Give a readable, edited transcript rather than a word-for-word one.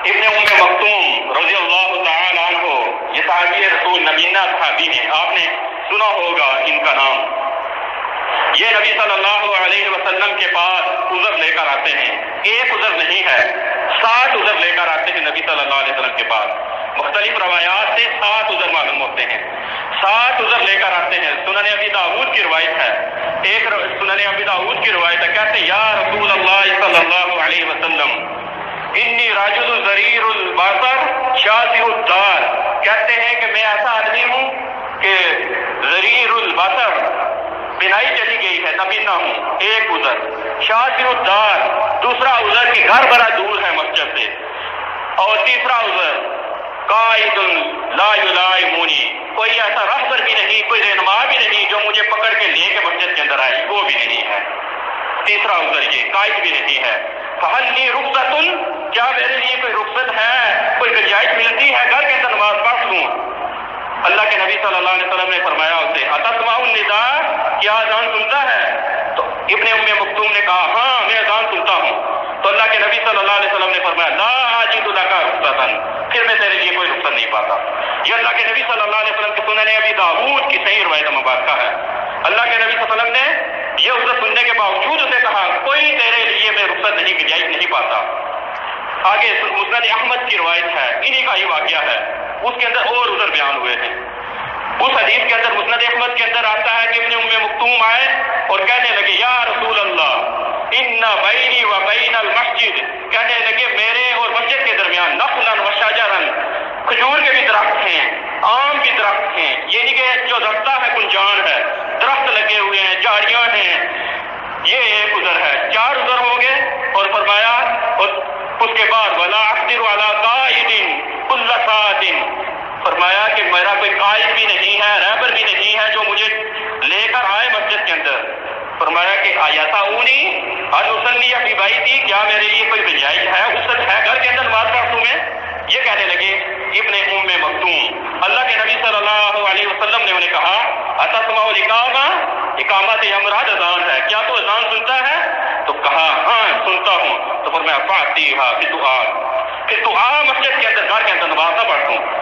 ابن مکتوم رضی اللہ تعالی عنہ یہ صحابی رسول نبینا صحابی ہیں، آپ نے سنا ہوگا ان کا نام۔ یہ نبی صلی اللہ علیہ وسلم کے پاس عذر لے کر آتے ہیں، ایک عذر نہیں ہے 60 عذر لے کر آتے ہیں نبی صلی اللہ علیہ وسلم کے پاس۔ مختلف روایات سے 60 عذر معلوم ہوتے ہیں، 60 عذر لے کر آتے ہیں۔ سنن ابی داؤد کی روایت ہے، ایک سنن ابی داؤد کی روایت ہے، کہتے ہیں یا رسول اللہ صلی اللہ علیہ وسلم انی راجل ضریر البصر شاسع الدار، کہتے ہیں کہ میں ایسا آدمی ہوں کہ ضریر البصر، بینائی چلی گئی ہے، نبینا ہوں، ایک عذر۔ شاسع الدار، دوسرا عذر کہ گھر بڑا دور ہے مسجد سے، اور تیسرا عذر قائد لا یلائمونی، کوئی ایسا رہبر بھی نہیں، کوئی رہنما بھی نہیں جو مجھے پکڑ کے لے کے مسجد کے اندر آئے، وہ بھی نہیں ہے۔ تیسرا عذر یہ، قائد بھی نہیں ہے۔ فہل لی رخصۃ، کیا میرے لیے کوئی رخصت ہے، کوئی گنجائش ملتی ہے گھر کے اندر نماز پڑھ لوں؟ اللہ کے نبی صلی اللہ علیہ وسلم نے فرمایا اسے اتسمع النداء، کیا اذان سنتا ہے؟ تو ابن مکتوم نے کہا ہاں میں اذان سنتا ہوں۔ تو اللہ کے نبی صلی اللہ علیہ وسلم نے فرمایا لا اجد لک رخصۃ، پھر میں تیرے لیے کوئی رخصت نہیں پاتا۔ یہ اللہ کے نبی صلی اللہ علیہ وسلم کی سنن ابی داؤد کی صحیح روایت مبارکہ ہے۔ اللہ کے نبی صلی اللہ علیہ وسلم نے یہ عذر سننے کے باوجود اسے کہا کوئی تیرے لیے میں رخصت نہیں، گنجائش نہیں پاتا۔ آگے مسند احمد کی روایت ہے، انہی کا ہی واقعہ ہے، اس کے اندر اور عذر بیان ہوئے ہیں۔ اس حدیث کے اندر مسند احمد کے اندر آتا ہے کہ ابن مکتوم آئے اور کہنے لگے یا رسول اللہ ان بینی و بین المسجد، کہنے لگے میرے اور مسجد کے درمیان نخلا و شجرا، کھجور کے بھی درخت ہیں، آم کے درخت ہیں، یعنی کہ جو رستہ ہے گنجان ہے، درخت لگے ہوئے ہیں، جھاڑیاں ہیں، یہ ایک عذر ہے۔ 4 عذر ہو گئے، اور فرمایا اور اس کے بعد ولا اقدر علی قائد کل ساعۃ، فرمایا کہ میرا کوئی قائد بھی نہیں ہے، رہبر بھی نہیں ہے جو مجھے لے کر آئے مسجد کے اندر۔ فرمایا کہ یسعونی ان اصلی فی بیتی، کیا میرے لیے کوئی گنجائش ہے، وسعت ہے گھر کے اندر نماز پڑھوں میں؟ یہ کہنے لگے ابن مکتوم۔ اللہ کے نبی صلی اللہ علیہ وسلم نے انہیں کہا اتسمع الاقامہ، اقامت یہ مراد اذان ہے، کیا تو اذان سنتا ہے؟ تو کہا ہاں سنتا ہوں۔ تو فرمایا فاتیھا، پھر تو آ مسجد کے اندر گھر کے اندر نماز نہ پڑھ دوں۔